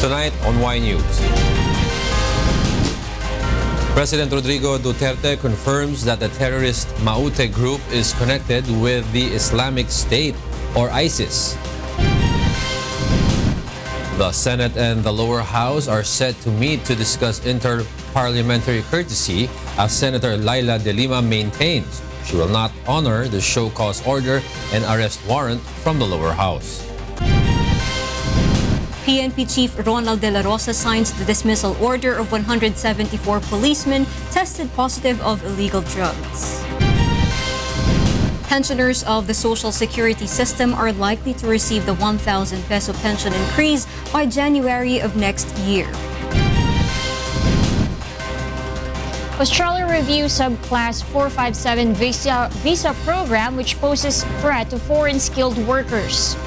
Tonight on Y News. President Rodrigo Duterte confirms that the terrorist Maute Group is connected with the Islamic State or ISIS. The Senate and the lower house are set to meet to discuss Inter-Parliamentary Courtesy as Senator Leila De Lima maintains she will not honor the show cause order and arrest warrant from the lower house. PNP Chief Ronald de Rosa signs the dismissal order of 174 policemen tested positive of illegal drugs. Pensioners of the Social Security system are likely to receive the 1,000 peso pension increase by January of next year. Australia reviews subclass 457 visa program which poses threat to foreign skilled workers.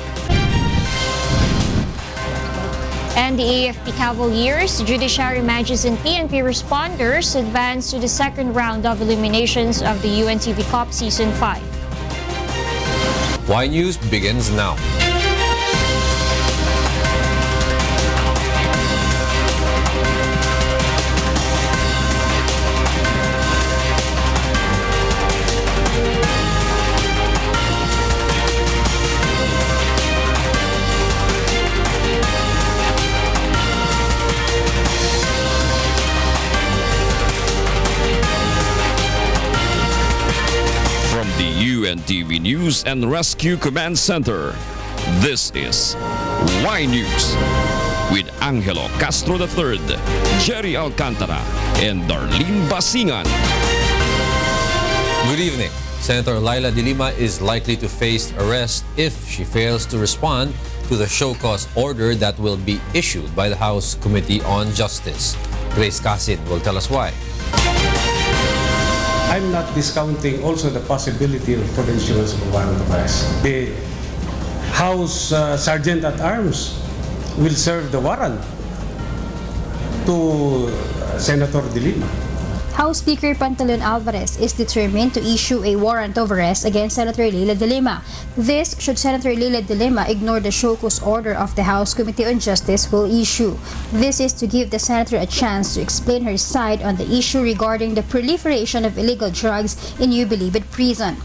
And the AFP Cavaliers, judiciary matches and PNP responders advance to the second round of eliminations of the UNTV Cup Season 5. Y News begins now. UNTV News and Rescue Command Center. This is Y News with Angelo Castro III, Gerry Alcantara, and Darlene Basingan. Good evening. Senator Leila De Lima is likely to face arrest if she fails to respond to the show cause order that will be issued by the House Committee on Justice. Grace Casin will tell us why. I'm not discounting also the possibility of potential of a warrant of arrest. The House Sergeant at Arms will serve the warrant to Senator De Lima. House Speaker Pantaleon Alvarez is determined to issue a warrant of arrest against Senator Leila De Lima. This should Senator Leila De Lima ignore the show cause order of the House Committee on Justice will issue. This is to give the senator a chance to explain her side on the issue regarding the proliferation of illegal drugs in Ubilibid prison.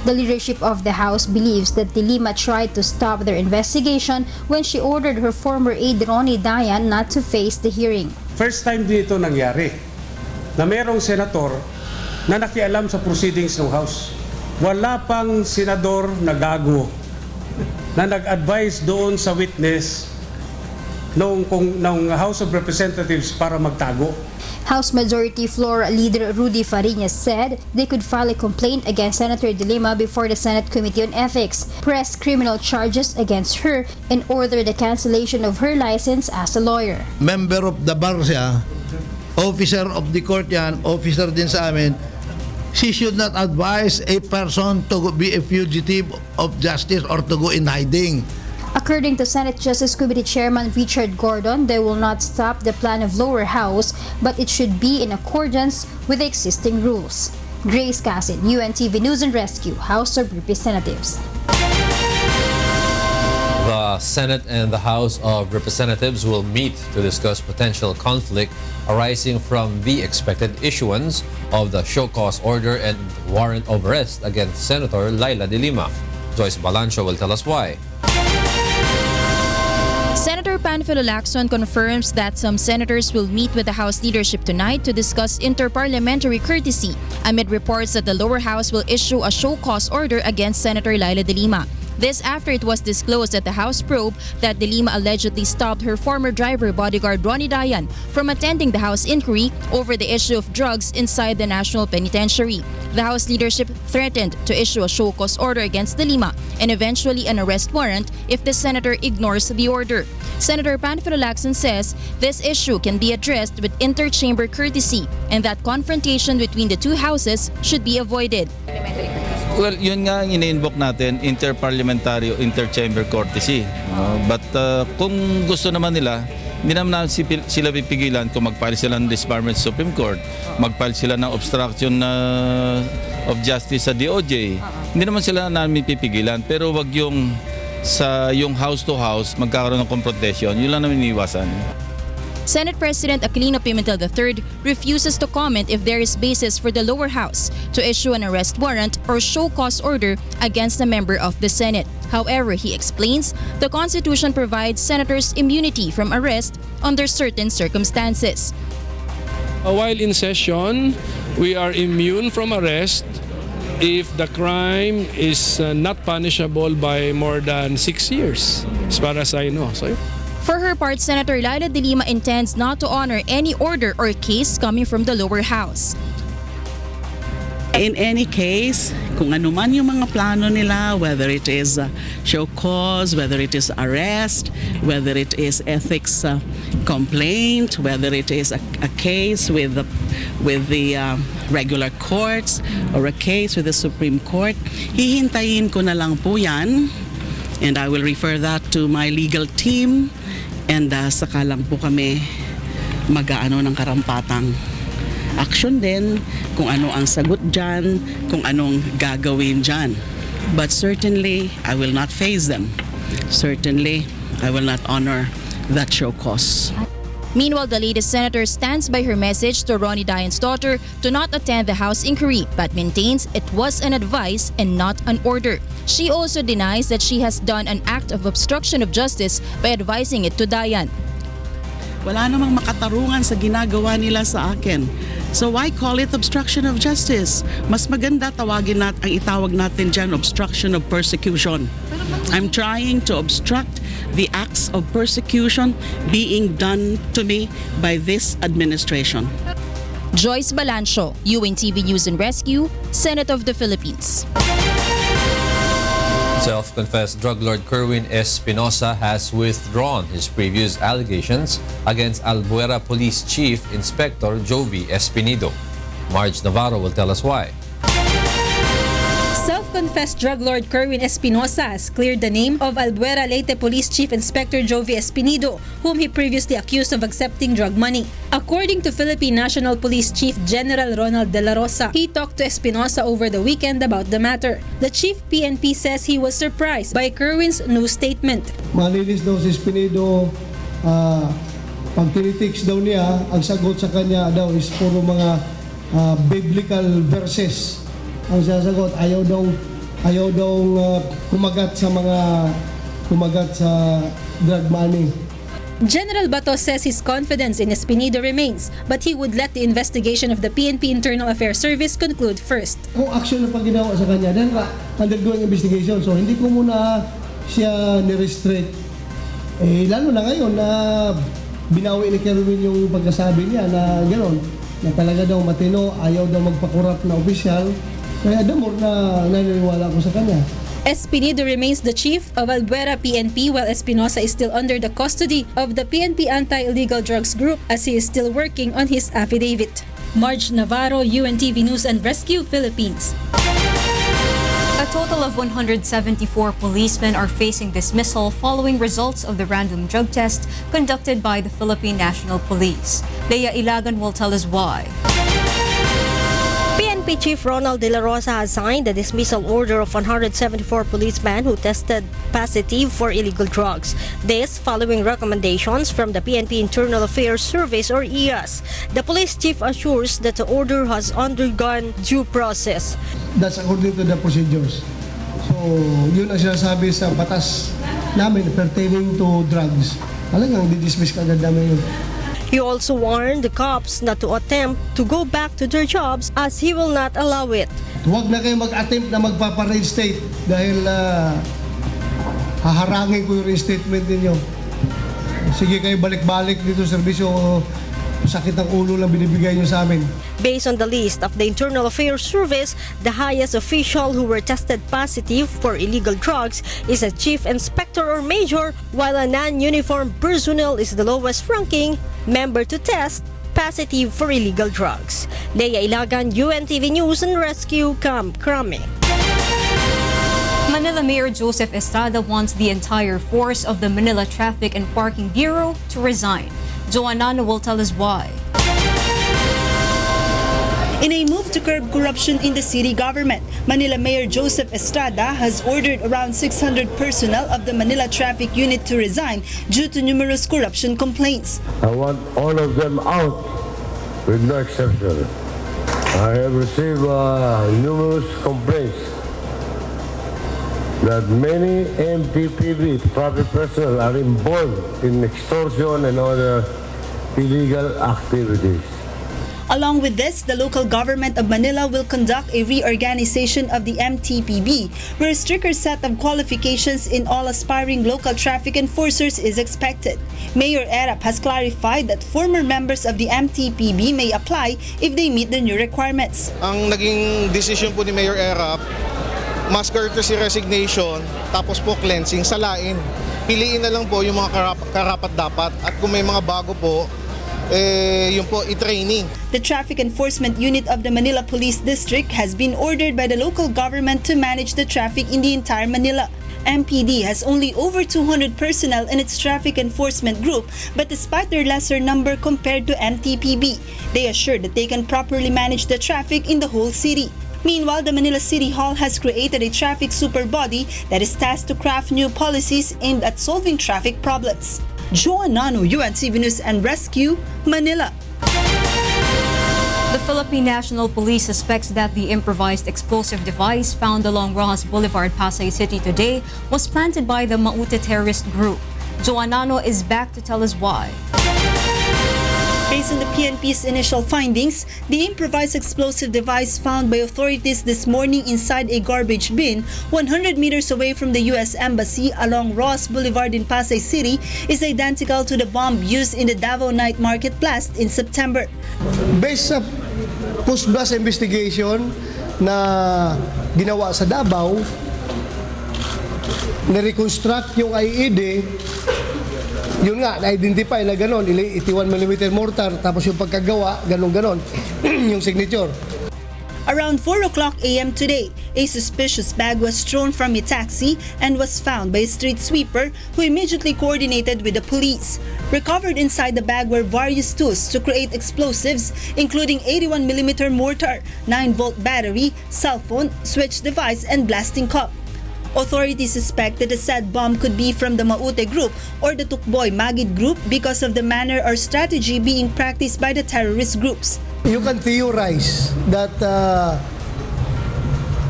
The leadership of the House believes that De Lima tried to stop their investigation when she ordered her former aide Ronald not to face the hearing. First time dito nangyari na mayroong senator na nakialam sa proceedings ng House. Wala pang senador na gago na nag-advise doon sa witness ng House of Representatives para magtago. House Majority Floor Leader Rudy Fariñas said they could file a complaint against Senator De Lima before the Senate Committee on Ethics, press criminal charges against her, and order the cancellation of her license as a lawyer. Member of the bar siya, officer of the court yan, officer din sa amin, she should not advise a person to be a fugitive of justice or to go in hiding. According to Senate Justice Committee Chairman Richard Gordon, they will not stop the plan of lower house, but it should be in accordance with the existing rules. Grace Casin, UNTV News and Rescue, House of Representatives. The Senate and the House of Representatives will meet to discuss potential conflict arising from the expected issuance of the show cause order and warrant of arrest against Senator Leila De Lima. Joyce Balancho will tell us why. Senator Panfilo Lacson confirms that some senators will meet with the House leadership tonight to discuss Inter-Parliamentary Courtesy amid reports that the lower house will issue a show cause order against Senator Leila De Lima. This after it was disclosed at the House probe that De Lima allegedly stopped her former driver bodyguard Ronnie Dayan from attending the House inquiry over the issue of drugs inside the National Penitentiary. The House leadership threatened to issue a show cause order against De Lima and eventually an arrest warrant if the senator ignores the order. Senator Panfilo Lacson says this issue can be addressed with inter-chamber courtesy and that confrontation between the two houses should be avoided. Well, yun nga ang ini-invoke natin, Inter-Parliamentary o Inter-Chamber Courtesy. But kung gusto naman nila, hindi naman sila pipigilan kung mag-file sila ng disbarment sa Supreme Court, mag-file sila ng obstruction of justice sa DOJ. Hindi naman sila namin pipigilan, pero wag yung sa yung house to house, magkakaroon ng confrontation. Yun lang naman iniiwasan. Senate President Aquilino Pimentel III refuses to comment if there is basis for the lower house to issue an arrest warrant or show cause order against a member of the Senate. However, he explains the Constitution provides senators immunity from arrest under certain circumstances. While in session, we are immune from arrest if the crime is not punishable by more than 6 years, as far as I know. For her part, Senator Leila De Lima intends not to honor any order or case coming from the lower house. In any case, kung ano man yung mga plano nila, whether it is show cause, whether it is arrest, whether it is ethics complaint, whether it is a case with the regular courts or a case with the Supreme Court, hihintayin ko na lang po yan, and I will refer that to my legal team, and saka lang po kami mag-aano ng karampatang action din, kung ano ang sagot dyan, kung anong gagawin dyan. But certainly, I will not faze them. Certainly, I will not honor that show cause. Meanwhile, the latest senator stands by her message to Ronnie Dayan's daughter to not attend the House inquiry but maintains it was an advice and not an order. She also denies that she has done an act of obstruction of justice by advising it to Dayan. Wala namang makatarungan sa ginagawa nila sa akin. So why call it obstruction of justice? Mas maganda tawagin ang itawag natin dyan obstruction of persecution. I'm trying to obstruct the acts of persecution being done to me by this administration. Joyce Balancio, UNTV News and Rescue, Senate of the Philippines. Self-confessed drug lord Kerwin Espinosa has withdrawn his previous allegations against Albuera Police Chief Inspector Jovi Espinido. Marge Navarro will tell us why. Self-confessed drug lord Kerwin Espinosa has cleared the name of Albuera Leyte Police Chief Inspector Jovi Espinido, whom he previously accused of accepting drug money. According to Philippine National Police Chief General Ronald de la Rosa, he talked to Espinosa over the weekend about the matter. The Chief PNP says he was surprised by Kerwin's new statement. Malinis daw si Espinido, pag tinitiks daw niya, ang sagot sa kanya daw is puro mga biblical verses. Ang sasagot, ayaw daw kumagat sa drug money. General Bato says his confidence in Espinido remains, but he would let the investigation of the PNP Internal Affairs Service conclude first. Kung action na pag ginawa sa kanya, then undergoing investigation. So hindi ko muna siya ni-restrict. Lalo na ngayon na binawi ni Kerwin yung pagkasabi niya na gano'n, na talaga daw matino, ayaw daw magpakurap na opisyal. Kaya damor na naniniwala ko sa kanya. Espinido remains the chief of Albuera PNP while Espinosa is still under the custody of the PNP Anti-Illegal Drugs Group as he is still working on his affidavit. Marge Navarro, UNTV News and Rescue, Philippines. A total of 174 policemen are facing dismissal following results of the random drug test conducted by the Philippine National Police. Leia Ilagan will tell us why. PNP Chief Ronald de la Rosa has signed the dismissal order of 174 policemen who tested positive for illegal drugs. This following recommendations from the PNP Internal Affairs Service or IAS. The police chief assures that the order has undergone due process. That's according to the procedures. So, yun ang sinasabi sa batas namin pertaining to drugs. Talagang di-dismiss kagad namin yun. He also warned the cops not to attempt to go back to their jobs as he will not allow it. Huwag na kayo mag-attempt na magpapa-reinstate dahil haharangin ko yung reinstatement ninyo. Sige kayo balik-balik dito sa serbisyo, sakit ang ulo lang binibigay nyo sa amin. Based on the list of the Internal Affairs Service, the highest official who were tested positive for illegal drugs is a chief inspector or major, while a non-uniformed personnel is the lowest ranking member to test positive for illegal drugs. Leia Ilagan, UNTV News and Rescue, Krame. Manila Mayor Joseph Estrada wants the entire force of the Manila Traffic and Parking Bureau to resign. Joanna will tell us why. In a move to curb corruption in the city government, Manila Mayor Joseph Estrada has ordered around 600 personnel of the Manila Traffic Unit to resign due to numerous corruption complaints. I want all of them out with no exception. I have received numerous complaints that many MTPB traffic personnel are involved in extortion and other illegal activities. Along with this, the local government of Manila will conduct a reorganization of the MTPB, where a stricter set of qualifications in all aspiring local traffic enforcers is expected. Mayor Erap has clarified that former members of the MTPB may apply if they meet the new requirements. Ang naging decision po ni Mayor Erap, mass courtesy resignation, tapos po cleansing, salain. Piliin na lang po yung mga karapat-dapat at kung may mga bago po, yung po i-training. The Traffic Enforcement Unit of the Manila Police District has been ordered by the local government to manage the traffic in the entire Manila. MPD has only over 200 personnel in its traffic enforcement group, but despite their lesser number compared to MTPB, they assure that they can properly manage the traffic in the whole city. Meanwhile, the Manila City Hall has created a traffic super body that is tasked to craft new policies aimed at solving traffic problems. Joan Nano, UNTV News and Rescue, Manila. The Philippine National Police suspects that the improvised explosive device found along Rojas Boulevard, Pasay City today was planted by the Maute terrorist group. Joanano is back to tell us why. Based on the PNP's initial findings, the improvised explosive device found by authorities this morning inside a garbage bin 100 meters away from the U.S. Embassy along Ross Boulevard in Pasay City is identical to the bomb used in the Davao Night Market blast in September. Based sa post-blast investigation na ginawa sa Davao, na-reconstruct yung IED, yun nga, na-identify na gano'n, 81mm mortar, tapos yung pagkagawa, gano'n-gano'n, yung signature. Around 4 o'clock a.m. today, a suspicious bag was thrown from a taxi and was found by a street sweeper who immediately coordinated with the police. Recovered inside the bag were various tools to create explosives, including 81mm mortar, 9-volt battery, cell phone, switch device, and blasting cup. Authorities suspect that the said bomb could be from the Maute Group or the Tukboy Magid Group because of the manner or strategy being practiced by the terrorist groups. You can theorize that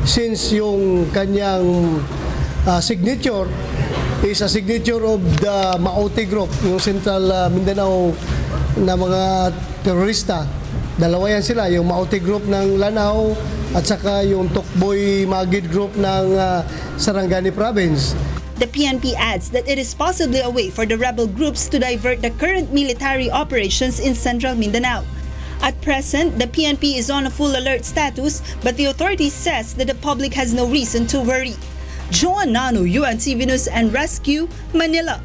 since yung kanyang signature is a signature of the Maute Group, yung Central Mindanao na mga terorista, dalawa yan sila, yung Maute Group ng Lanao at saka yung Tukboy Magid Group ng Sarangani Province. The PNP adds that it is possibly a way for the rebel groups to divert the current military operations in central Mindanao. At present, the PNP is on a full alert status, but the authorities says that the public has no reason to worry. Joan Nano, UNTV News and Rescue, Manila.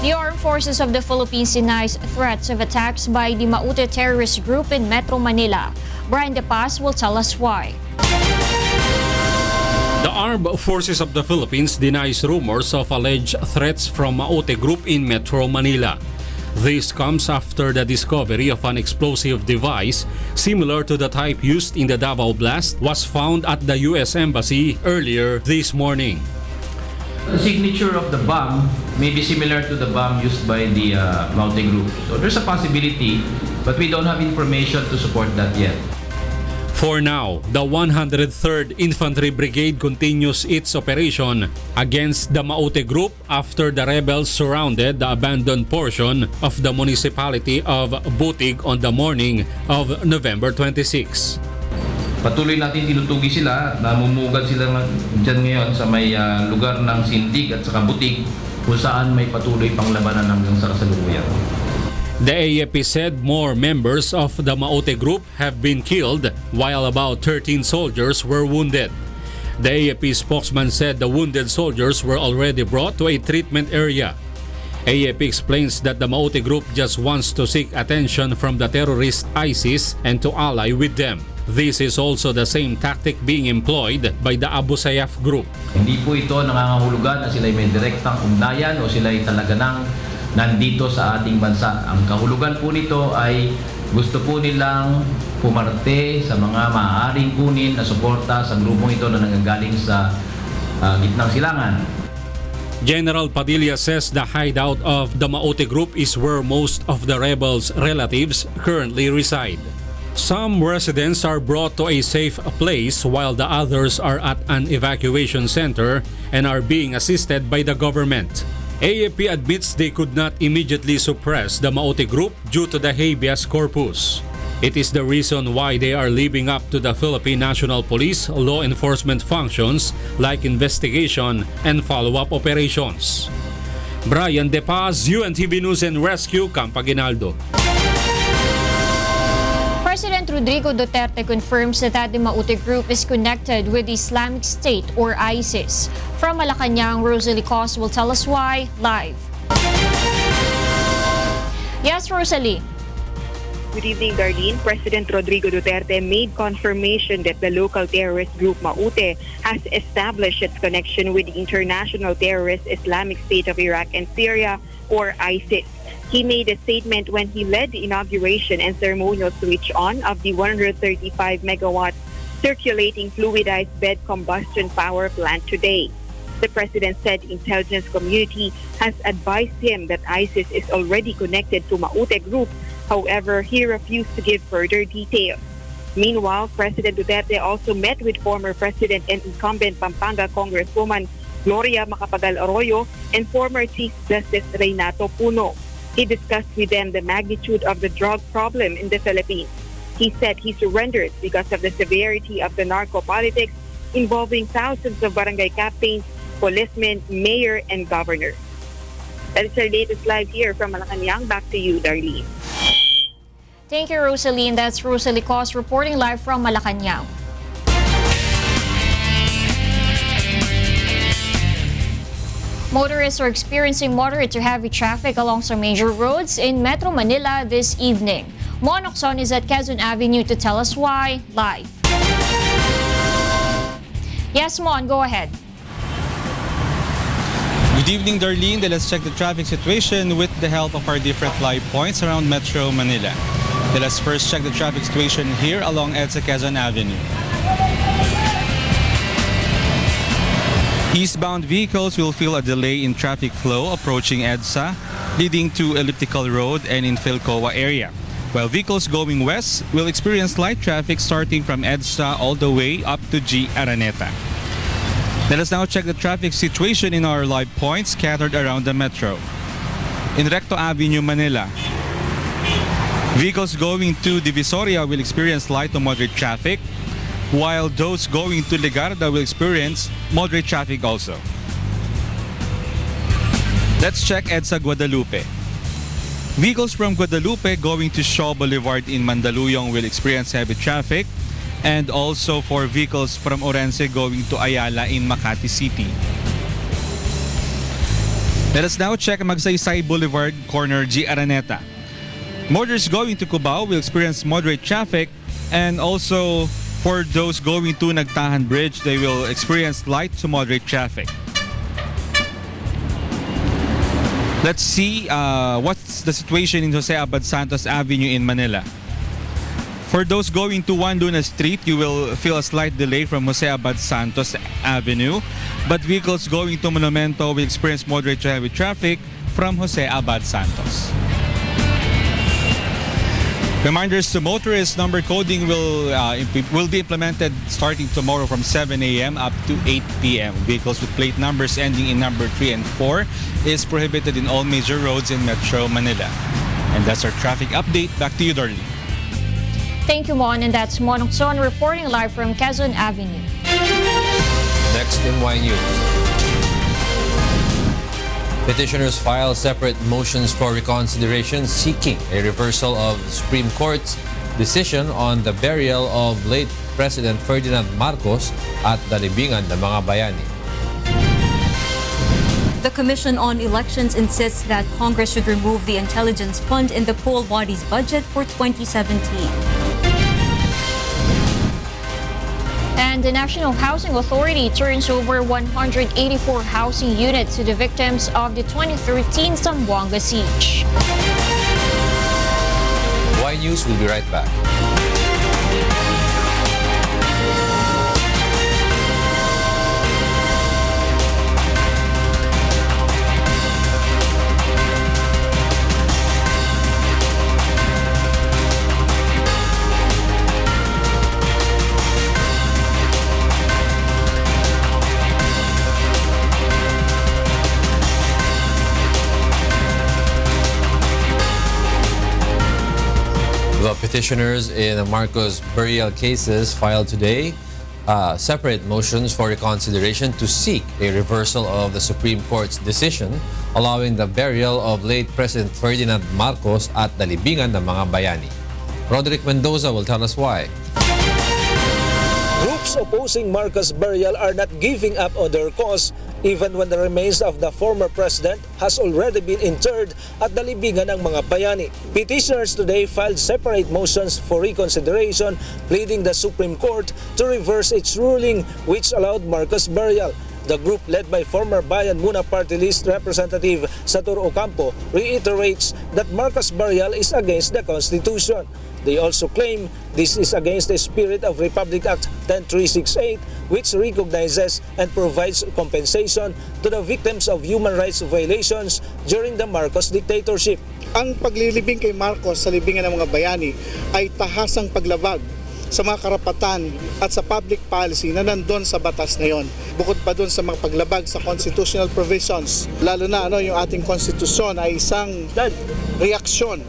The Armed Forces of the Philippines denies threats of attacks by the Maute terrorist group in Metro Manila. Brian De Paz will tell us why. The Armed Forces of the Philippines denies rumors of alleged threats from Maute Group in Metro Manila. This comes after the discovery of an explosive device similar to the type used in the Davao blast was found at the U.S. Embassy earlier this morning. The signature of the bomb may be similar to the bomb used by the Maute Group. So there's a possibility, but we don't have information to support that yet. For now, the 103rd Infantry Brigade continues its operation against the Maute Group after the rebels surrounded the abandoned portion of the municipality of Butig on the morning of November 26. Patuloy natin tinutugi sila, namumugad sila dyan ngayon sa may lugar ng Sintig at saka Butig kung saan may patuloy pang labanan hanggang sa kasalukuyan. The AFP said more members of the Maute Group have been killed while about 13 soldiers were wounded. The AFP spokesman said the wounded soldiers were already brought to a treatment area. AFP explains that the Maute Group just wants to seek attention from the terrorist ISIS and to ally with them. This is also the same tactic being employed by the Abu Sayyaf Group. Hindi po ito nangangahulugan na sila may direktang ugnayan o sila talaga nang nandito sa ating bansa. Ang kahulugan po nito ay Gusto po nilang pumarte sa mga maaaring kunin na suporta sa grupong ito na nanggagaling sa gitnang silangan. General Padilla says the hideout of the Maute Group is where most of the rebels' relatives currently reside. Some residents are brought to a safe place while the others are at an evacuation center and are being assisted by the government. AFP admits they could not immediately suppress the Maute Group due to the habeas corpus. It is the reason why they are living up to the Philippine National Police law enforcement functions like investigation and follow-up operations. Brian De Paz, UNTV News and Rescue, Camp Aguinaldo. President Rodrigo Duterte confirms that the Maute Group is connected with the Islamic State or ISIS. From Malacanang, Rosa will tell us why live. Yes, Rosalie. Good evening, Darlene. President Rodrigo Duterte made confirmation that the local terrorist group Maute has established its connection with the international terrorist Islamic State of Iraq and Syria, or ISIS. He made a statement when he led the inauguration and ceremonial switch on of the 135-megawatt circulating fluidized bed combustion power plant today. The president said the intelligence community has advised him that ISIS is already connected to Maute Group. However, he refused to give further details. Meanwhile, President Duterte also met with former President and incumbent Pampanga Congresswoman Gloria Macapagal Arroyo and former Chief Justice Reynato Puno. He discussed with them the magnitude of the drug problem in the Philippines. He said he surrendered because of the severity of the narco-politics involving thousands of barangay captains, policemen, mayor, and governor. That is our latest live here from Malacanang. Back to you, Darlene. Thank you, Rosalie. And that's Rosalie Cos reporting live from Malacanang. Motorists are experiencing moderate to heavy traffic along some major roads in Metro Manila this evening. Mon Ocson is at Quezon Avenue to tell us why live. Yes, Mon, go ahead. Good evening, Darlene. Let's check the traffic situation with the help of our different live points around Metro Manila. Let's first check the traffic situation here along EDSA Quezon Avenue. Eastbound vehicles will feel a delay in traffic flow approaching EDSA, leading to Elliptical Road and in Philcoa area. While vehicles going west will experience light traffic starting from EDSA all the way up to G. Araneta. Let us now check the traffic situation in our live points scattered around the metro. In Recto Avenue, Manila, vehicles going to Divisoria will experience light to moderate traffic, while those going to Legarda will experience moderate traffic also. Let's check EDSA Guadalupe. Vehicles from Guadalupe going to Shaw Boulevard in Mandaluyong will experience heavy traffic, and also for vehicles from Orense going to Ayala in Makati City. Let us now check Magsaysay Boulevard, corner G. Araneta. Motorists going to Cubao will experience moderate traffic, and also for those going to Nagtahan Bridge, they will experience light to moderate traffic. Let's see what's the situation in Jose Abad Santos Avenue in Manila. For those going to Juan Luna Street, you will feel a slight delay from Jose Abad Santos Avenue, but vehicles going to Monumento will experience moderate to heavy traffic from Jose Abad Santos. Reminders to motorists, number coding will be implemented starting tomorrow from 7 a.m. up to 8 p.m. Vehicles with plate numbers ending in number 3 and 4 is prohibited in all major roads in Metro Manila. And that's our traffic update. Back to you, Darlene. Thank you, Mon. And that's Mon Ocson reporting live from Quezon Avenue. Next in Y News. Petitioners file separate motions for reconsideration seeking a reversal of the Supreme Court's decision on the burial of late President Ferdinand Marcos at Dalibingan ng mga bayani. The Commission on Elections insists that Congress should remove the intelligence fund in the poll body's budget for 2017. And the National Housing Authority turns over 184 housing units to the victims of the 2013 Zamboanga siege. Y News will be right back. The petitioners in the Marcos burial cases filed today separate motions for reconsideration to seek a reversal of the Supreme Court's decision allowing the burial of late President Ferdinand Marcos at Dalibingan ng mga bayani. Rodrigo Mendoza will tell us why. Groups opposing Marcos' burial are not giving up on their cause even when the remains of the former president has already been interred at Dalibingan ng mga bayani. Petitioners today filed separate motions for reconsideration pleading the Supreme Court to reverse its ruling which allowed Marcos' burial. The group led by former Bayan Muna Party List Representative Satur Ocampo reiterates that Marcos' burial is against the Constitution. They also claim this is against the spirit of Republic Act 10368 which recognizes and provides compensation to the victims of human rights violations during the Marcos dictatorship. Ang paglilibing kay Marcos sa libingan ng mga bayani ay tahasang paglabag sa mga karapatan at sa public policy na nandun sa batas na yon. Bukod pa dun sa mga paglabag sa constitutional provisions, lalo na yung ating konstitusyon ay isang reaksyon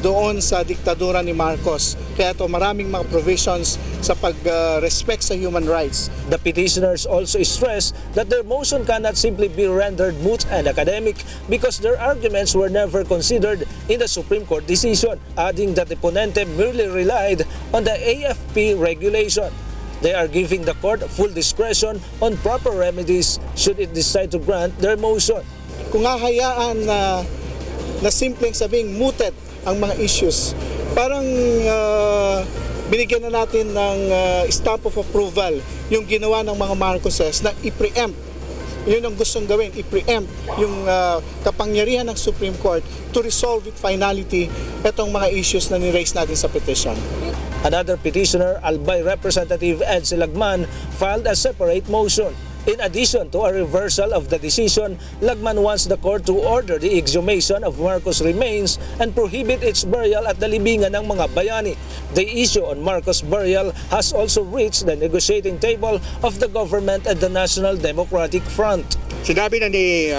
doon sa diktadura ni Marcos. Kaya ito maraming mga provisions sa pag-respect sa human rights. The petitioners also stress that their motion cannot simply be rendered moot and academic because their arguments were never considered in the Supreme Court decision, adding that the ponente merely relied on the AFP regulation. They are giving the court full discretion on proper remedies should it decide to grant their motion. Kung hahayaan na simpleng sabing mooted ang mga issues, parang binigyan na natin ng stamp of approval yung ginawa ng mga Marcoses na i-preempt. Yun ang gustong gawin, i-preempt yung kapangyarihan ng Supreme Court to resolve with finality itong mga issues na ni-raise natin sa petition. Another petitioner, Albay Representative Angelo, filed a separate motion. In addition to a reversal of the decision, Lagman wants the court to order the exhumation of Marcos' remains and prohibit its burial at Dalibingan ng mga bayani. The issue on Marcos' burial has also reached the negotiating table of the government and the National Democratic Front. Sinabi na ni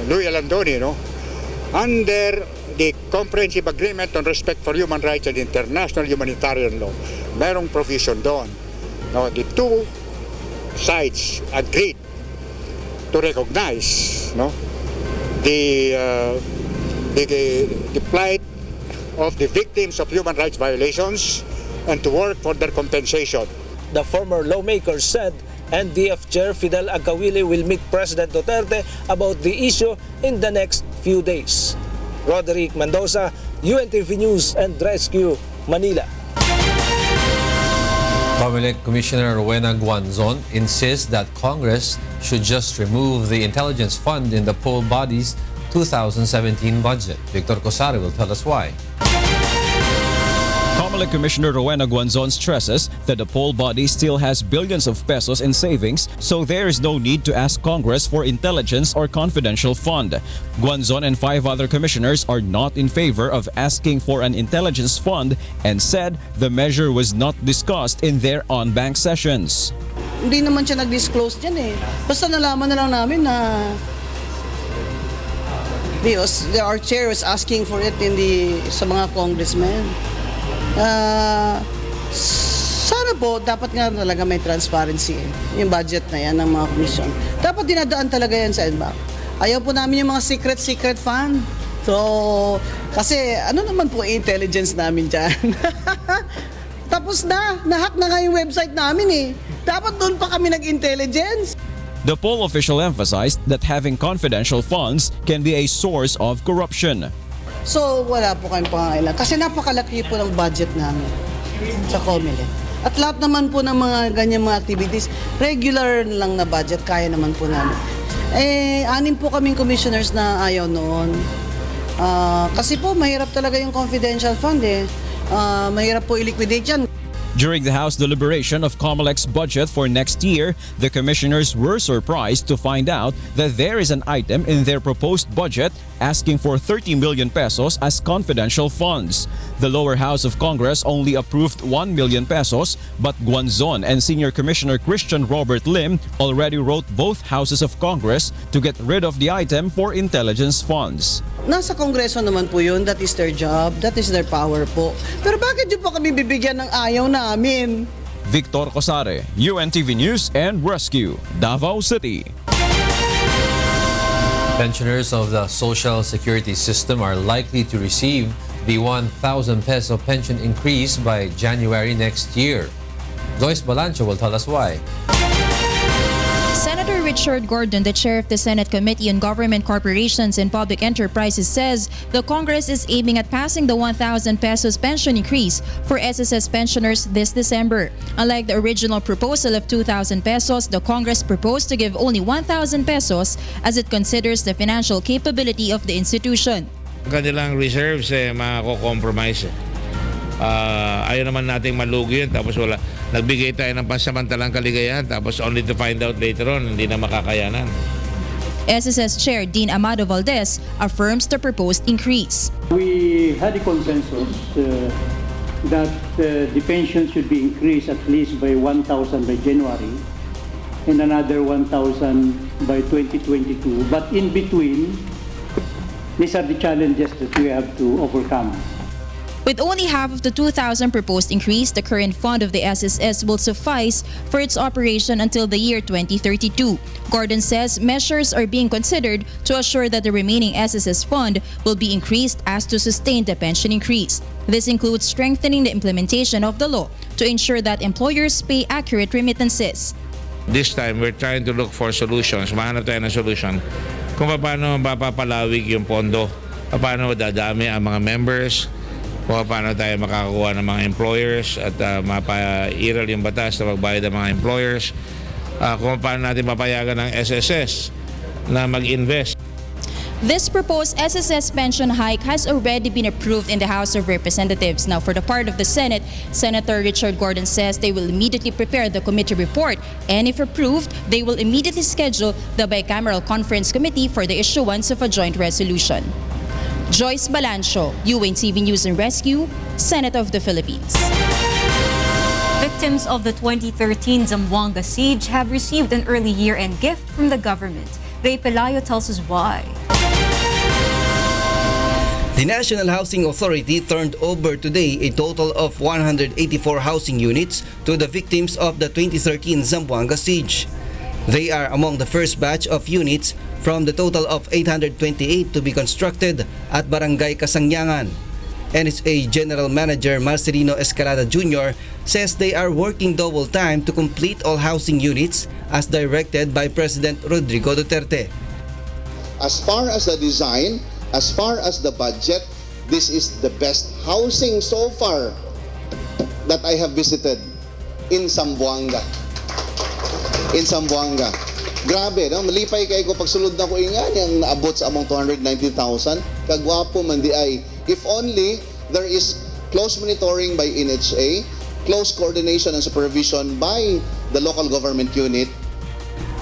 Louis Alandoni, under the Comprehensive Agreement on Respect for Human Rights and International Humanitarian Law, mayroong provision doon. The two sides agreed to recognize the plight of the victims of human rights violations and to work for their compensation. The former lawmaker said NDF Chair Fidel Agawili will meet President Duterte about the issue in the next few days. Rodrigo Mendoza, UNTV News and Rescue, Manila. Comelec Commissioner Rowena Guanzon insists that Congress should just remove the intelligence fund in the poll body's 2017 budget. Victor Cosare will tell us why. Comelec Commissioner Rowena Guanzon stresses that the poll body still has billions of pesos in savings, so there is no need to ask Congress for intelligence or confidential fund. Guanzon and 5 other commissioners are not in favor of asking for an intelligence fund and said the measure was not discussed in their on-bank sessions. Hindi naman siya nag-disclose dyan eh. Basta nalaman na lang namin na our chair was asking for it sa mga congressmen. Sana po, dapat nga talaga may transparency yung budget na yan ng mga komisyon. Dapat dinadaan talaga yan sa NBank. Ayaw po namin yung mga secret fund. So, kasi ano naman po intelligence namin dyan? Tapos nahack na nga yung website namin eh. Dapat doon pa kami nag-intelligence. The poll official emphasized that having confidential funds can be a source of corruption. So, wala po kayong pangangailangan. Kasi napakalaki po ng budget namin sa Comelec. At lahat naman po ng mga ganyan mga activities, regular lang na budget, kaya naman po namin. 6 po kaming commissioners na ayaw noon. Kasi po, mahirap talaga yung confidential fund eh. Mahirap po i-liquidate yan. During the House deliberation of Comelec's budget for next year, the commissioners were surprised to find out that there is an item in their proposed budget asking for 30 million pesos as confidential funds. The lower house of Congress only approved 1 million pesos, but Guanzon and Senior Commissioner Christian Robert Lim already wrote both houses of Congress to get rid of the item for intelligence funds. Nasa Kongreso naman po yun, that is their job, that is their power po. Pero bakit yun po kami bibigyan ng ayaw namin? Victor Cosare, UNTV News and Rescue, Davao City. Pensioners of the Social Security System are likely to receive the 1,000 peso pension increase by January next year. Joyce Balancho will tell us why. Senator Richard Gordon, the chair of the Senate Committee on Government Corporations and Public Enterprises, says the Congress is aiming at passing the 1,000 pesos pension increase for SSS pensioners this December. Unlike the original proposal of 2,000 pesos, the Congress proposed to give only 1,000 pesos as it considers the financial capability of the institution. Kanilang reserves mako-compromise. Ayaw naman nating malugi yun, tapos wala. Nagbigay tayo ng pansamantalang kaligayahan tapos only to find out later on hindi na makakayanan. SSS Chair Dean Amado Valdez affirms the proposed increase. We had a consensus that the pension should be increased at least by 1,000 by January and another 1,000 by 2022. But in between, these are the challenges that we have to overcome. With only half of the 2,000 proposed increase, the current fund of the SSS will suffice for its operation until the year 2032. Gordon says measures are being considered to assure that the remaining SSS fund will be increased as to sustain the pension increase. This includes strengthening the implementation of the law to ensure that employers pay accurate remittances. This time, we're trying to look for solutions. Mahanap tayo ng solution kung paano mapapalawig yung pondo, paano dadami ang mga members, kung paano tayo makakakuha ng mga employers at mapairal yung batas na magbayad ng mga employers, kung paano natin mapayagan ng SSS na mag-invest. This proposed SSS pension hike has already been approved in the House of Representatives. Now, for the part of the Senate, Senator Richard Gordon says they will immediately prepare the committee report, and if approved, they will immediately schedule the bicameral conference committee for the issuance of a joint resolution. Joyce Balancho, UNTV News and Rescue, Senate of the Philippines. Victims of the 2013 Zamboanga siege have received an early year-end gift from the government. Ray Pelayo tells us why. The National Housing Authority turned over today a total of 184 housing units to the victims of the 2013 Zamboanga siege. They are among the first batch of units from the total of 828 to be constructed at Barangay Kasangyangan. NHA General Manager Marcelino Escalada Jr. says they are working double time to complete all housing units as directed by President Rodrigo Duterte. As far as the design, as far as the budget, this is the best housing so far that I have visited in Zamboanga. Grabe, no? Malipay kayo ko pagsulod na ko ingan yung naabot sa among 290,000. Kagwapo man di ay. If only there is close monitoring by NHA, close coordination and supervision by the local government unit.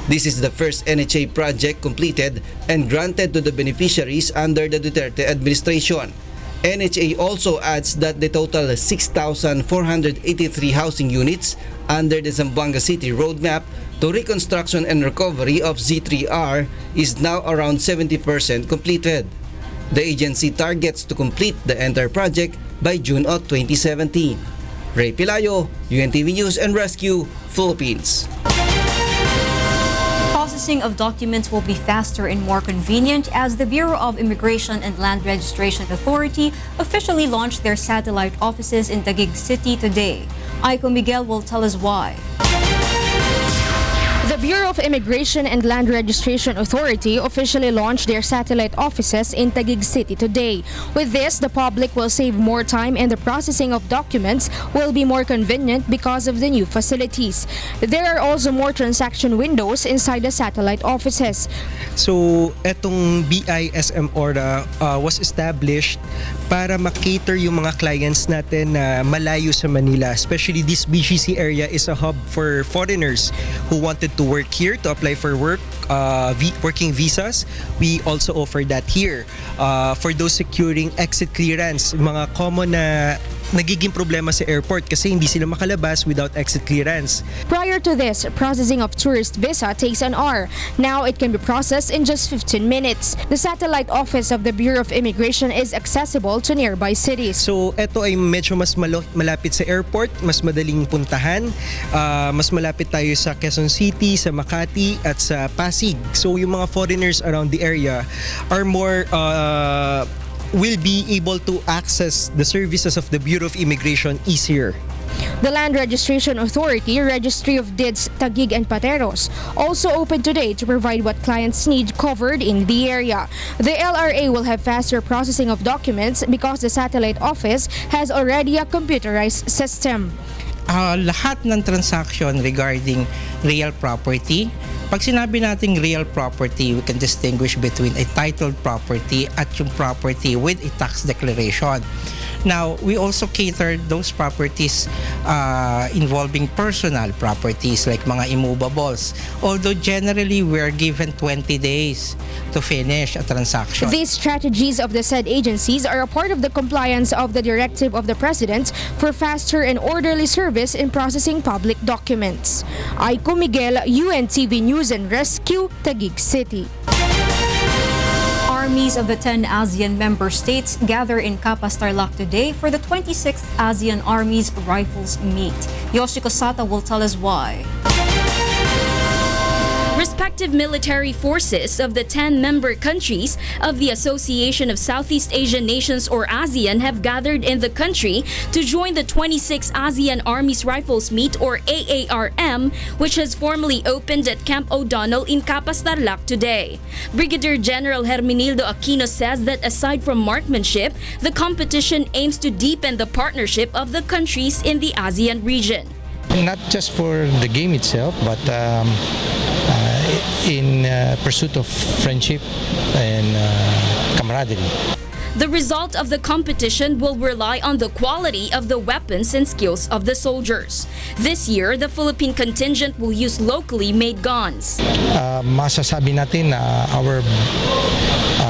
This is the first NHA project completed and granted to the beneficiaries under the Duterte administration. NHA also adds that the total 6,483 housing units under the Zamboanga City Roadmap to Reconstruction and Recovery of Z3R is now around 70% completed. The agency targets to complete the entire project by June of 2017. Ray Pelayo, UNTV News and Rescue, Philippines. Processing of documents will be faster and more convenient as the Bureau of Immigration and Land Registration Authority officially launched their satellite offices in Taguig City today. Aiko Miguel will tell us why. The Bureau of Immigration and Land Registration Authority officially launched their satellite offices in Taguig City today. With this, the public will save more time and the processing of documents will be more convenient because of the new facilities. There are also more transaction windows inside the satellite offices. So, etong BISM Aura was established para makater yung mga clients natin na malayo sa Manila. Especially this BGC area is a hub for foreigners who wanted to work here to apply for work, working visas. We also offer that here. For those securing exit clearance, mga common na nagiging problema sa airport kasi hindi sila makalabas without exit clearance. Prior to this, processing of tourist visa takes an hour. Now it can be processed in just 15 minutes. The satellite office of the Bureau of Immigration is accessible to nearby cities. So ito ay medyo mas malapit sa airport, mas madaling puntahan, mas malapit tayo sa Quezon City, sa Makati at sa Pasig. So yung mga foreigners around the area are more will be able to access the services of the Bureau of Immigration easier. The Land Registration Authority, Registry of Deeds Taguig and Pateros, also opened today to provide what clients need covered in the area. The LRA will have faster processing of documents because the satellite office has already a computerized system. Lahat ng transaction regarding real property, pag sinabi nating real property, we can distinguish between a titled property at yung property with a tax declaration. Now, we also cater those properties involving personal properties like mga immovables. Although generally, we are given 20 days to finish a transaction. These strategies of the said agencies are a part of the compliance of the directive of the President for faster and orderly service in processing public documents. Aiko Miguel, UNTV News and Rescue, Taguig City. Armies of the 10 ASEAN member states gather in Capas, Tarlac today for the 26th ASEAN Armies Rifles Meet. Yoshiko Sata will tell us why. Respective military forces of the 10 member countries of the Association of Southeast Asian Nations or ASEAN have gathered in the country to join the 26th ASEAN Armies Rifles Meet or AARM, which has formally opened at Camp O'Donnell in Capas, Tarlac today. Brigadier General Herminildo Aquino says that aside from marksmanship, the competition aims to deepen the partnership of the countries in the ASEAN region. Not just for the game itself, but in pursuit of friendship and camaraderie. The result of the competition will rely on the quality of the weapons and skills of the soldiers. This year, the Philippine contingent will use locally made guns. Masasabi natin na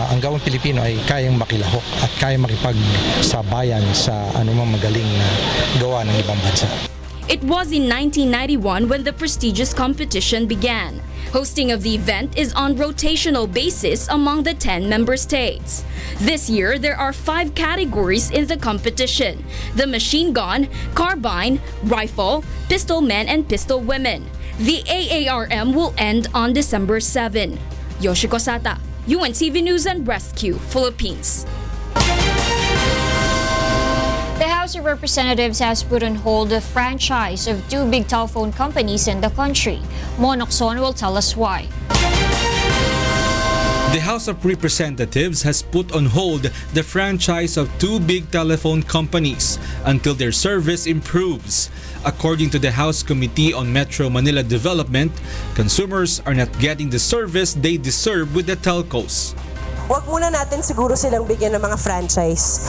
ang gawang Pilipino ay kayang makilahok at kayang makipagsabayan sa anumang magaling na gawa ng ibang bansa. It was in 1991 when the prestigious competition began. Hosting of the event is on rotational basis among the 10 member states. This year, there are 5 categories in the competition: the machine gun, carbine, rifle, pistol men, and pistol women. The AARM will end on December 7. Yoshiko Sata, UNTV News and Rescue, Philippines. The House of Representatives has put on hold the franchise of 2 big telephone companies in the country. Monokson will tell us why. The House of Representatives has put on hold the franchise of 2 big telephone companies until their service improves. According to the House Committee on Metro Manila Development, consumers are not getting the service they deserve with the telcos. Huwag muna natin siguro silang bigyan ng mga franchise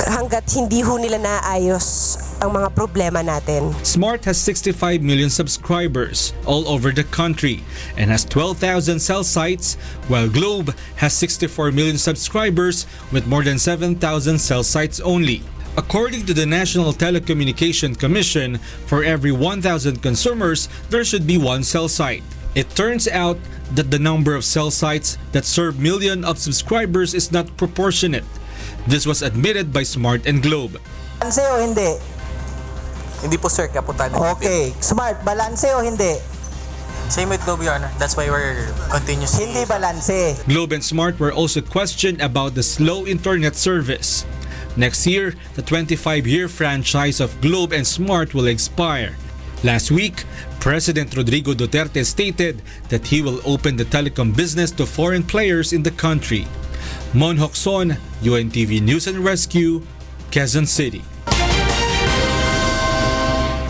hanggat hindi ho nila naayos ang mga problema natin. Smart has 65 million subscribers all over the country and has 12,000 cell sites, while Globe has 64 million subscribers with more than 7,000 cell sites only. According to the National Telecommunication Commission, for every 1,000 consumers, there should be 1 cell site. It turns out that the number of cell sites that serve millions of subscribers is not proportionate. This was admitted by Smart and Globe. Balanse o hindi? Hindi po sir, kaputan. Okay. Smart, balanse o hindi? Same with Globe, Your Honor. That's why we're continuously... Hindi balanse. Globe and Smart were also questioned about the slow internet service. Next year, the 25-year franchise of Globe and Smart will expire. Last week, President Rodrigo Duterte stated that he will open the telecom business to foreign players in the country. Mon Hokson, UNTV News and Rescue, Quezon City.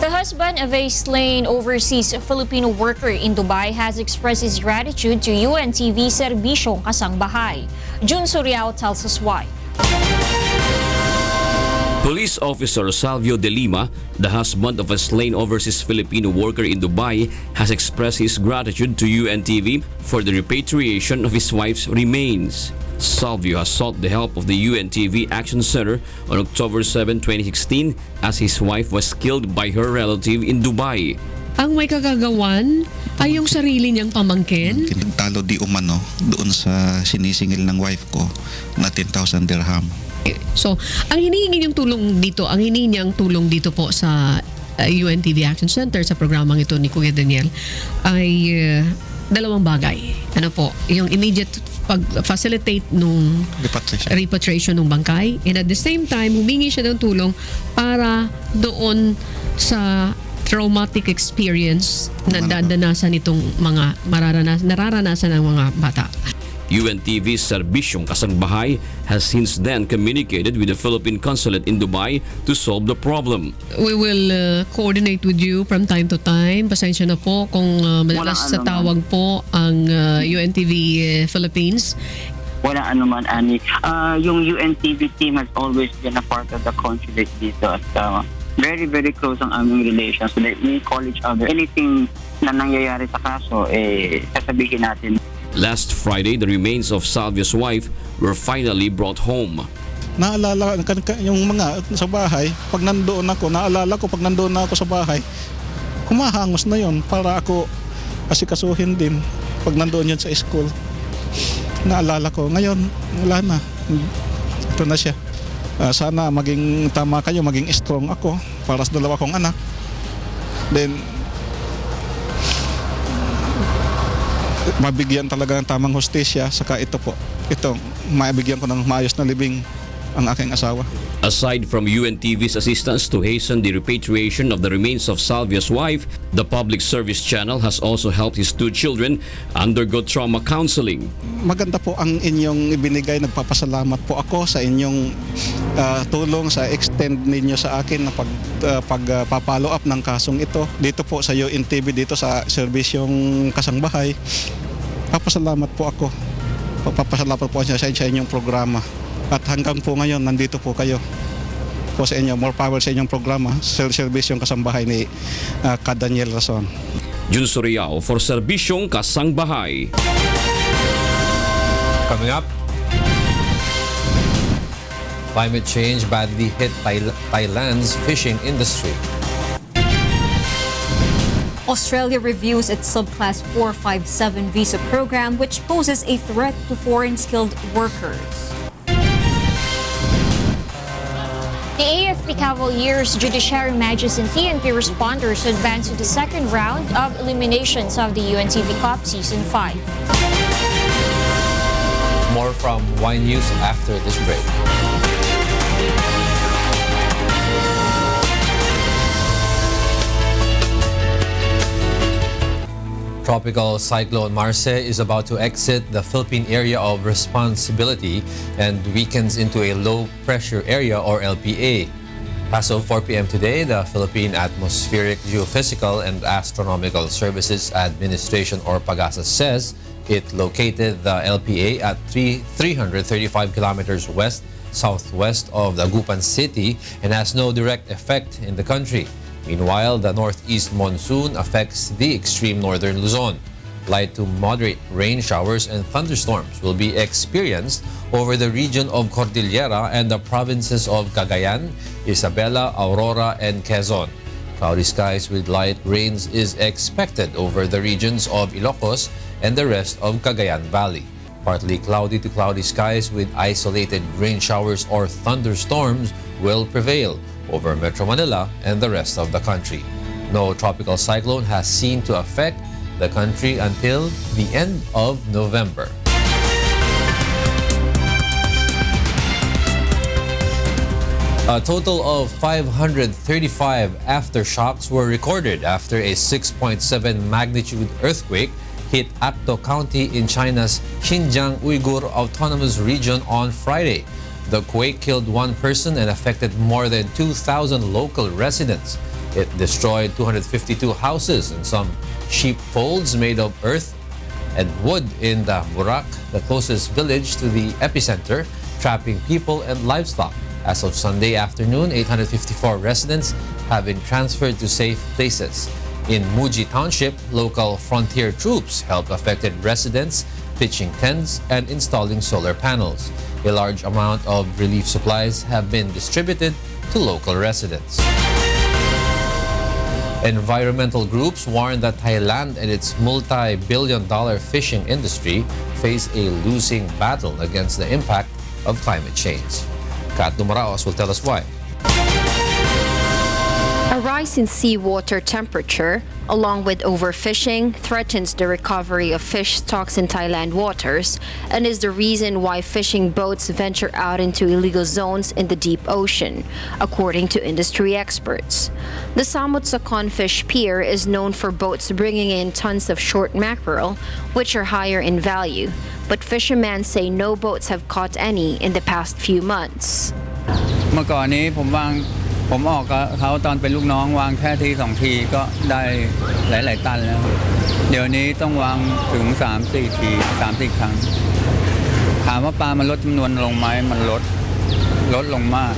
The husband of a slain overseas Filipino worker in Dubai has expressed his gratitude to UNTV Serbisyong Kasangbahay. Jun Suriao tells us why. Police officer Salvio De Lima, the husband of a slain overseas Filipino worker in Dubai, has expressed his gratitude to UNTV for the repatriation of his wife's remains. Salvio has sought the help of the UNTV Action Center on October 7, 2016 as his wife was killed by her relative in Dubai. Ang may kagagawan ay yung sarili niyang pamangkin. Talo di umano doon sa sinisingil ng wife ko na 10,000 dirham. So, ang hinihingi niyang tulong dito, po sa UNTV Action Center sa programang ito ni Kuya Daniel ay dalawang bagay. Ano po, yung immediate pag-facilitate nung repatriation ng bangkay, and at the same time, humingi siya ng tulong para doon sa traumatic experience na dadanasan itong mga nararanasan ng mga bata. UNTV Serbisyong Kasangbahay has since then communicated with the Philippine Consulate in Dubai to solve the problem. We will coordinate with you from time to time. Pasensya na po kung madalas sa tawag po ang UNTV Philippines. Wala anuman, Ani. Yung UNTV team has always been a part of the consulate dito at very, very close ang aming relations. So we call each other. Anything na nangyayari sa kaso, sasabihin natin. Last Friday, the remains of Salvio's wife were finally brought home. Naalala yung mga sa bahay, pag nandoon ako, pag nandoon na ako sa bahay, kumahangos na yon para ako asikasuhin din pag nandoon yun sa school. Naalala ko, ngayon, wala na. Ito na siya. Sana maging tama kayo, maging strong ako para sa dalawa kong anak. Then, mabigyan talaga ng tamang hustisya, saka ito mabigyan ko ng maayos na libing ang aking asawa. Aside from UNTV's assistance to hasten the repatriation of the remains of Salvio's wife, the public service channel has also helped his two children undergo trauma counseling. Maganda po ang inyong ibinigay. Nagpapasalamat po ako sa inyong tulong sa extend ninyo sa akin na pagpapalo up ng kasong ito. Dito po sa UNTV, dito sa Serbisyong Kasangbahay, papasalamat po ako. Papasalamat po sa inyong programa. At hanggang po ngayon, nandito po kayo po sa inyo. More power sa inyong programa, Serbisyong Kasangbahay ni Daniel Rason. Jun Suriao for Serbisyong Kasangbahay. Coming up, climate change badly hit Thailand's fishing industry. Australia reviews its subclass 457 visa program, which poses a threat to foreign skilled workers. The AFP Cavaliers judiciary matches and TNP responders advance to the second round of eliminations of the UNTV Cup Season 5. More from Y News after this break. Tropical cyclone Marce is about to exit the Philippine area of responsibility and weakens into a low-pressure area or LPA. As of 4 p.m. today, the Philippine Atmospheric, Geophysical and Astronomical Services Administration or PAGASA says it located the LPA at 335 kilometers west-southwest of Dagupan City and has no direct effect in the country. Meanwhile, the northeast monsoon affects the extreme northern Luzon. Light to moderate rain showers and thunderstorms will be experienced over the region of Cordillera and the provinces of Cagayan, Isabela, Aurora, and Quezon. Cloudy skies with light rains is expected over the regions of Ilocos and the rest of Cagayan Valley. Partly cloudy to cloudy skies with isolated rain showers or thunderstorms will prevail over Metro Manila and the rest of the country. No tropical cyclone has seen to affect the country until the end of November. A A total of 535 aftershocks were recorded after a 6.7 magnitude earthquake hit Akto County in China's Xinjiang Uyghur Autonomous Region on Friday. The quake killed one person and affected more than 2,000 local residents. It destroyed 252 houses and some sheepfolds made of earth and wood in the Burak, the closest village to the epicenter, trapping people and livestock. As of Sunday afternoon, 854 residents have been transferred to safe places. In Muji Township, local frontier troops helped affected residents pitching tents and installing solar panels. A large amount of relief supplies have been distributed to local residents. Environmental groups warn that Thailand and its multi-billion-dollar fishing industry face a losing battle against the impact of climate change. Kat Dumaraos will tell us why. A rise in seawater temperature, along with overfishing, threatens the recovery of fish stocks in Thailand waters and is the reason why fishing boats venture out into illegal zones in the deep ocean, according to industry experts. The Samut Sakon Fish Pier is known for boats bringing in tons of short mackerel, which are higher in value, but fishermen say no boats have caught any in the past few months. เมื่อก่อนนี้ผมออกกับเขาตอนเป็นลูกน้องวางแค่ที2ทีก็ได้หลายๆตันแล้วเดี๋ยวนี้ต้องวางถึง 3-4 ที 3-4 ครั้งถามว่าปลามันลดจำนวนลงไหมมันลดลงมาก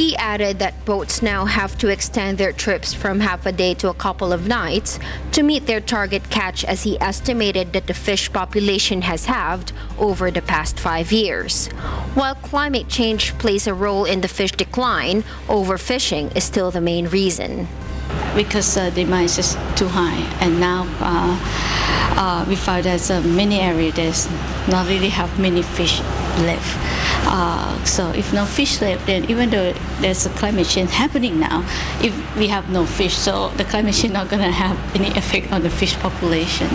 He added that boats now have to extend their trips from half a day to a couple of nights to meet their target catch, as he estimated that the fish population has halved over the past 5 years. While climate change plays a role in the fish decline, overfishing is still the main reason. Because demand is just too high, and now we find that many areas there's not really have many fish left. So if no fish left, then even though there's a climate change happening now, if we have no fish, so the climate change not going to have any effect on the fish population.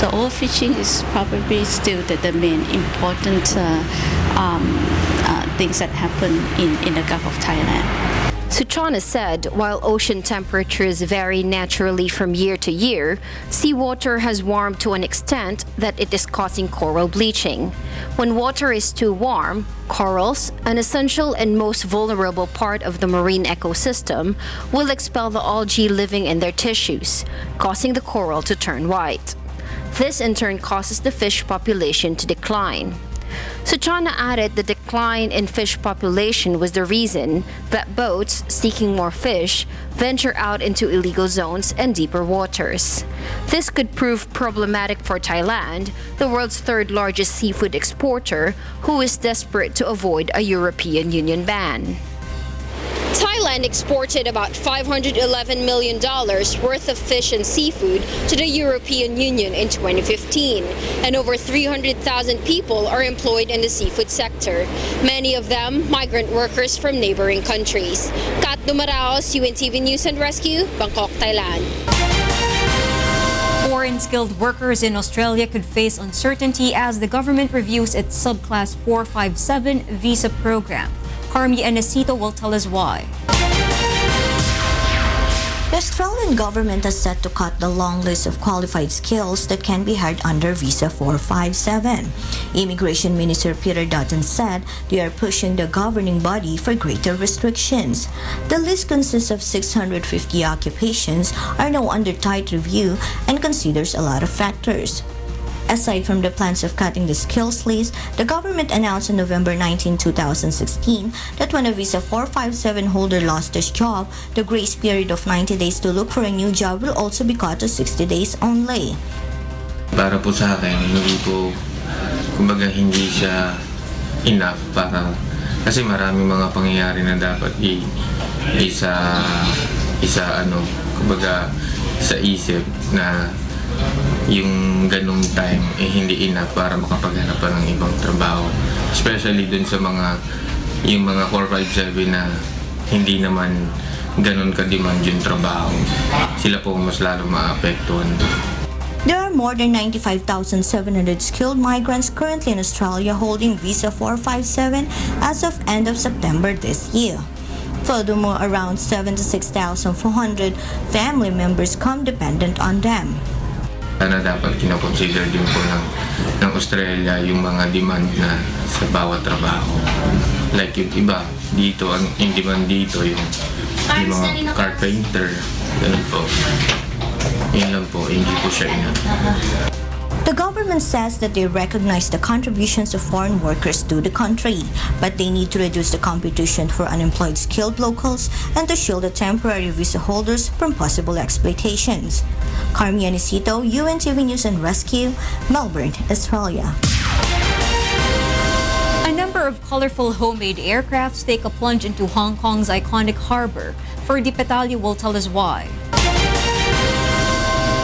So overfishing is probably still the main important things that happen in the Gulf of Thailand. Suchana said while ocean temperatures vary naturally from year to year, seawater has warmed to an extent that it is causing coral bleaching. When water is too warm, corals, an essential and most vulnerable part of the marine ecosystem, will expel the algae living in their tissues, causing the coral to turn white. This in turn causes the fish population to decline. Suchana added the decline in fish population was the reason that boats seeking more fish venture out into illegal zones and deeper waters. This could prove problematic for Thailand, the world's third largest seafood exporter, who is desperate to avoid a European Union ban. Thailand exported about $511 million worth of fish and seafood to the European Union in 2015, and over 300,000 people are employed in the seafood sector, many of them migrant workers from neighboring countries. Kat Dumaraos, UNTV News and Rescue, Bangkok, Thailand. Foreign skilled workers in Australia could face uncertainty as the government reviews its subclass 457 visa program. Carmi Enesito will tell us why. The Australian government is set to cut the long list of qualified skills that can be hired under Visa 457. Immigration Minister Peter Dutton said they are pushing the governing body for greater restrictions. The list consists of 650 occupations, are now under tight review, and considers a lot of factors. Aside from the plans of cutting the skills list, the government announced on November 19, 2016 that when a Visa 457 holder lost his job, the grace period of 90 days to look for a new job will also be cut to 60 days only. Para po sa akin, hindi po, kumbaga hindi siya enough para, kasi maraming mga pangyayari na dapat kumbaga sa isip na yung ganung time hindi enough para makapaghanap pa ng ibang trabaho, especially dun sa yung mga 457 na hindi naman ganun ka-demand yung trabaho, sila po mas lalo maapektuhan. There are more than 95,700 skilled migrants currently in Australia holding Visa 457 as of end of September this year. Furthermore, around 76,400 family members come dependent on them. Sana dapat kinoconsider din po ng Australia yung mga demand na sa bawat trabaho. Like yung iba, dito, ang demand dito yung mga carpenter, ganun po. Yun lang po, hindi po siya ina. The government says that they recognize the contributions of foreign workers to the country, but they need to reduce the competition for unemployed skilled locals and to shield the temporary visa holders from possible exploitations. Carmia Nisito, UNTV News and Rescue, Melbourne, Australia. A number of colorful homemade aircrafts take a plunge into Hong Kong's iconic harbor. Ferdy Petalio will tell us why.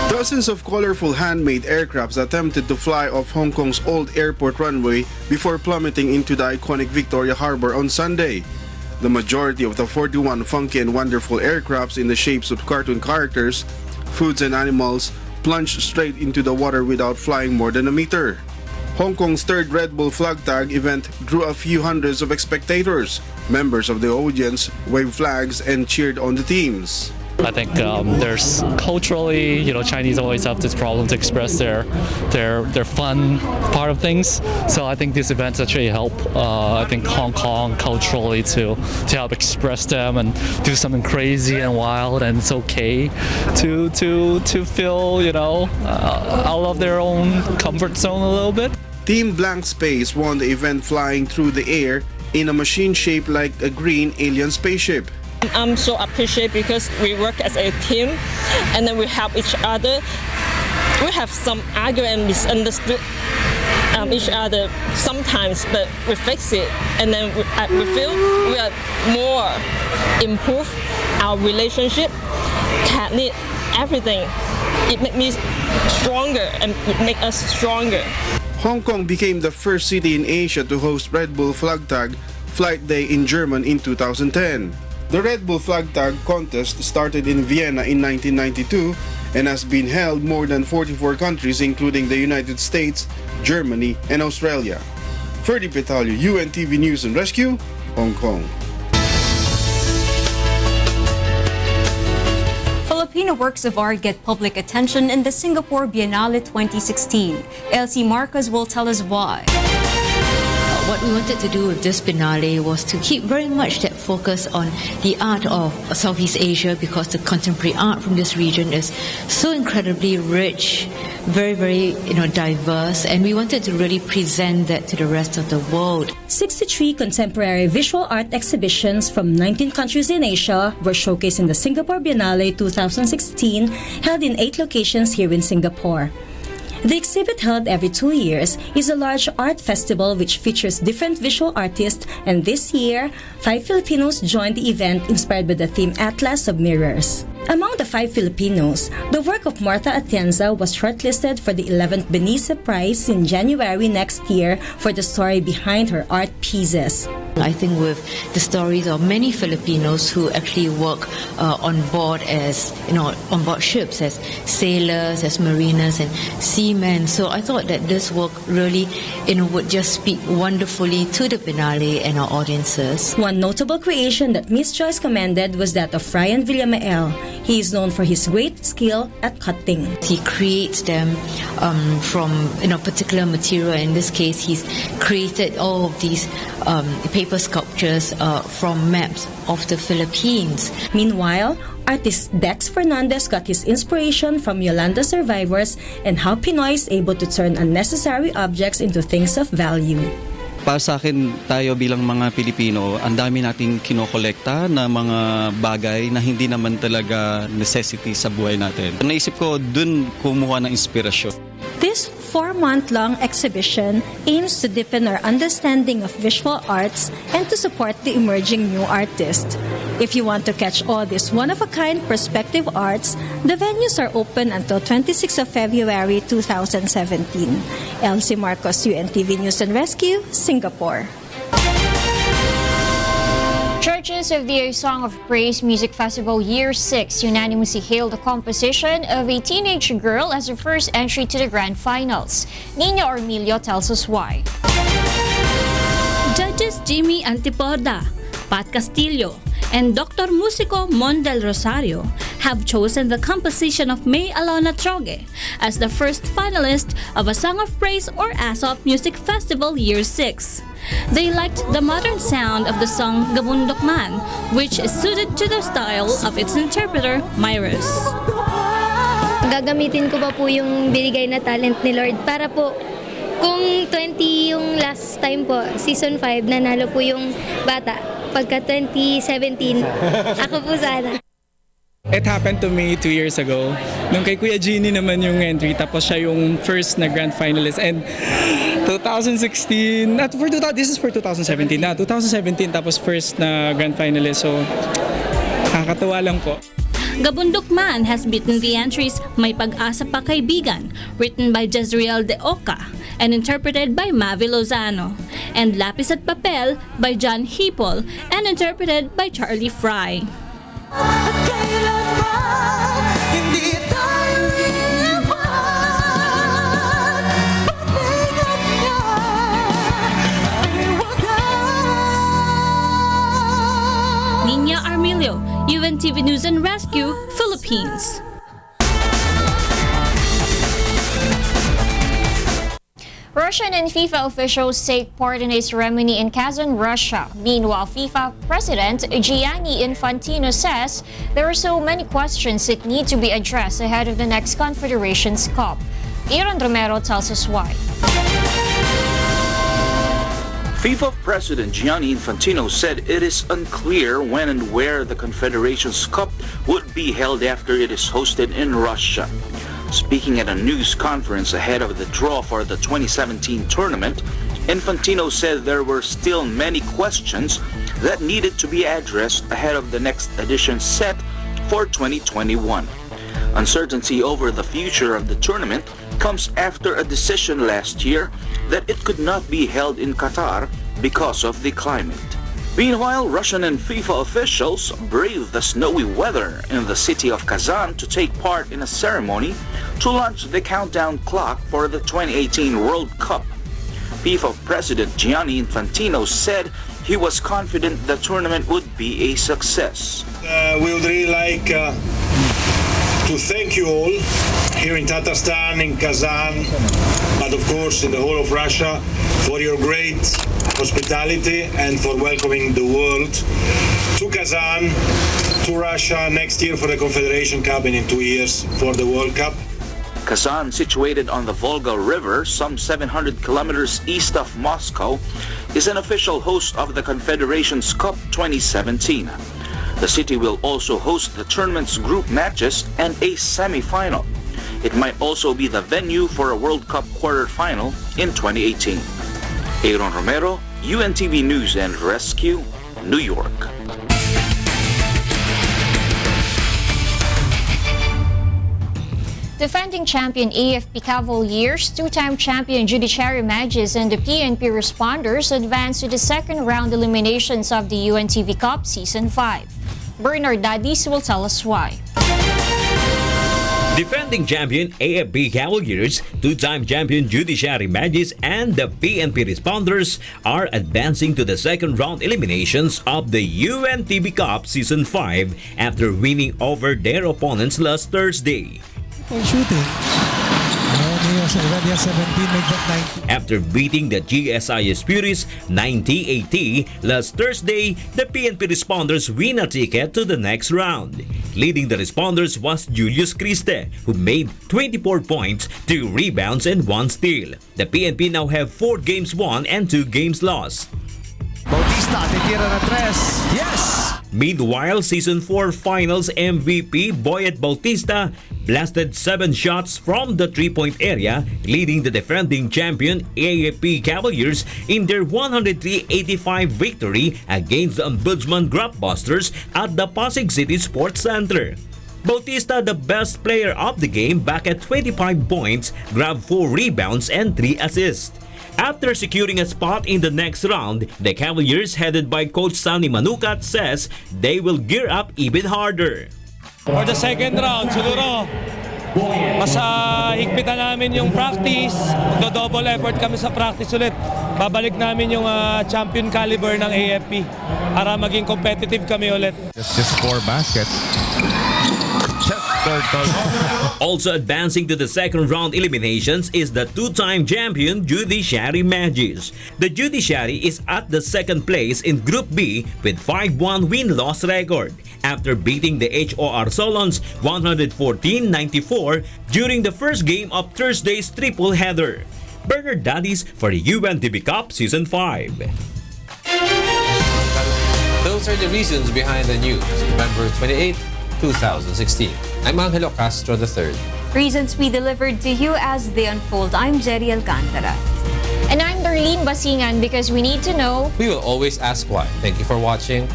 Dozens of colorful handmade aircrafts attempted to fly off Hong Kong's old airport runway before plummeting into the iconic Victoria Harbour on Sunday. The majority of the 41 funky and wonderful aircrafts in the shapes of cartoon characters, foods and animals plunged straight into the water without flying more than a meter. Hong Kong's third Red Bull flag tag event drew a few hundreds of spectators. Members of the audience waved flags and cheered on the teams. I think there's culturally, Chinese always have this problem to express their fun part of things. So I think these events actually help. I think Hong Kong culturally to help express them and do something crazy and wild, and it's okay to feel out of their own comfort zone a little bit. Team Blank Space won the event flying through the air in a machine shaped like a green alien spaceship. I'm so appreciated because we work as a team and then we help each other. We have some argument and misunderstood each other sometimes, but we fix it and then we feel we are more improve our relationship, technique, everything. It makes me stronger and it makes us stronger. Hong Kong became the first city in Asia to host Red Bull Flag Tag Flight Day in Germany in 2010. The Red Bull Flag Tag contest started in Vienna in 1992 and has been held more than 44 countries including the United States, Germany, and Australia. Ferdy Petalio, UNTV News and Rescue, Hong Kong. Filipino works of art get public attention in the Singapore Biennale 2016. Elsie Marcos will tell us why. What we wanted to do with this Biennale was to keep very much that focus on the art of Southeast Asia, because the contemporary art from this region is so incredibly rich, very, very diverse, and we wanted to really present that to the rest of the world. 63 contemporary visual art exhibitions from 19 countries in Asia were showcased in the Singapore Biennale 2016, held in 8 locations here in Singapore. The exhibit, held every 2 years, is a large art festival which features different visual artists, and this year, 5 Filipinos joined the event inspired by the theme Atlas of Mirrors. Among the 5 Filipinos, the work of Martha Atienza was shortlisted for the 11th Benice Prize in January next year for the story behind her art pieces. I think with the stories of many Filipinos who actually work on board as, on board ships as sailors, as mariners and seamen. So I thought that this work really, would just speak wonderfully to the Biennale and our audiences. One notable creation that Miss Joyce commended was that of Ryan Villamael. He is known for his great skill at cutting. He creates them from particular material. In this case, he's created all of these paper sculptures from maps of the Philippines. Meanwhile, artist Dex Fernandez got his inspiration from Yolanda survivors and how Pinoy is able to turn unnecessary objects into things of value. Para sa akin, tayo bilang mga Pilipino, ang dami nating kinokolekta na mga bagay na hindi naman talaga necessity sa buhay natin. Naisip ko, dun kumuha ng inspirasyon. This 4-month-long exhibition aims to deepen our understanding of visual arts and to support the emerging new artists. If you want to catch all these one-of-a-kind perspective arts, the venues are open until 26 of February 2017. Elsie Marcos, UNTV News and Rescue, Singapore. Judges of the Song of Praise Music Festival Year 6 unanimously hailed the composition of a teenage girl as her first entry to the grand finals. Nina Ormilio tells us why. Judges Jimmy Antipoda, Pat Castillo, and Dr. Musico Mon del Rosario have chosen the composition of May Alona Troge as the first finalist of A Song of Praise or ASOP Music Festival Year 6. They liked the modern sound of the song Gabundok Man, which is suited to the style of its interpreter, Myros. Gagamitin ko pa po yung binigay na talent ni Lord para po kung 20 yung last time po, season 5, nanalo po yung bata. Pagka 2017, ako po sana. It happened to me 2 years ago. Nung kay Kuya Genie naman yung entry, tapos siya yung first na grand finalist. And 2016, this is for 2017 na. 2017 tapos first na grand finalist. So, nakakatuwa lang po. Gabundok Man has beaten the entries May Pag-asa Pa Kaibigan, written by Jezreel De Oca and interpreted by Mavi Lozano, and Lapis at Papel by John Hipol and interpreted by Charlie Fry. Nina Armilio, UNTV News and Rescue, Philippines. Russian and FIFA officials take part in a ceremony in Kazan, Russia. Meanwhile, FIFA President Gianni Infantino says there are so many questions that need to be addressed ahead of the next Confederations Cup. Aaron Romero tells us why. FIFA President Gianni Infantino said it is unclear when and where the Confederations Cup would be held after it is hosted in Russia. Speaking at a news conference ahead of the draw for the 2017 tournament, Infantino said there were still many questions that needed to be addressed ahead of the next edition set for 2021. Uncertainty over the future of the tournament comes after a decision last year that it could not be held in Qatar because of the climate. Meanwhile, Russian and FIFA officials braved the snowy weather in the city of Kazan to take part in a ceremony to launch the countdown clock for the 2018 World Cup. FIFA President Gianni Infantino said he was confident the tournament would be a success. We would really like to thank you all here in Tatarstan, in Kazan, but of course in the whole of Russia for your great hospitality and for welcoming the world to Kazan, to Russia next year for the Confederation Cup and in 2 years for the World Cup. Kazan, situated on the Volga River, some 700 kilometers east of Moscow, is an official host of the Confederations Cup 2017. The city will also host the tournament's group matches and a semi-final. It might also be the venue for a World Cup quarter-final in 2018. Aaron Romero, UNTV News and Rescue, New York. Defending champion AFP Cavaliers, two-time champion Judiciary Magis, and the PNP responders advanced to the second round eliminations of the UNTV Cup Season 5. Bernard Dadis will tell us why. Defending champion AFP Cavaliers, two-time champion Judiciary Magis, and the PNP responders are advancing to the second round eliminations of the UNTV Cup Season 5 after winning over their opponents last Thursday. Shooting. After beating the GSIS Furies 90-80 last Thursday, the PNP responders win a ticket to the next round. Leading the responders was Julius Criste, who made 24 points, 2 rebounds, and 1 steal. The PNP now have 4 games won and 2 games lost. Bautista, titira na tres. Yes! Meanwhile, Season 4 Finals MVP Boyet Bautista blasted 7 shots from the 3-point area, leading the defending champion AFP Cavaliers in their 103-85 victory against the Ombudsman Grapbusters at the Pasig City Sports Center. Bautista, the best player of the game, back at 25 points, grabbed 4 rebounds and 3 assists. After securing a spot in the next round, the Cavaliers, headed by Coach Sunny Manukat, says they will gear up even harder. For the second round, siguro Mas higpitan namin yung practice, double effort kami sa practice ulit. Babalik namin yung champion caliber ng AFP para maging competitive kami ulit. Just 4 baskets. Also advancing to the second round eliminations is the two-time champion Judiciary Magis. The Judiciary is at the second place in Group B with 5-1 win-loss record after beating the HOR Solons 114-94 during the first game of Thursday's triple header. Bernard Daddies for the UNTV Cup Season 5. Those are the reasons behind the news. November 28, 2016. I'm Angelo Castro III. Reasons we delivered to you as they unfold. I'm Gerry Alcantara. And I'm Darlene Basingan, because we need to know. We will always ask why. Thank you for watching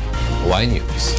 Y News.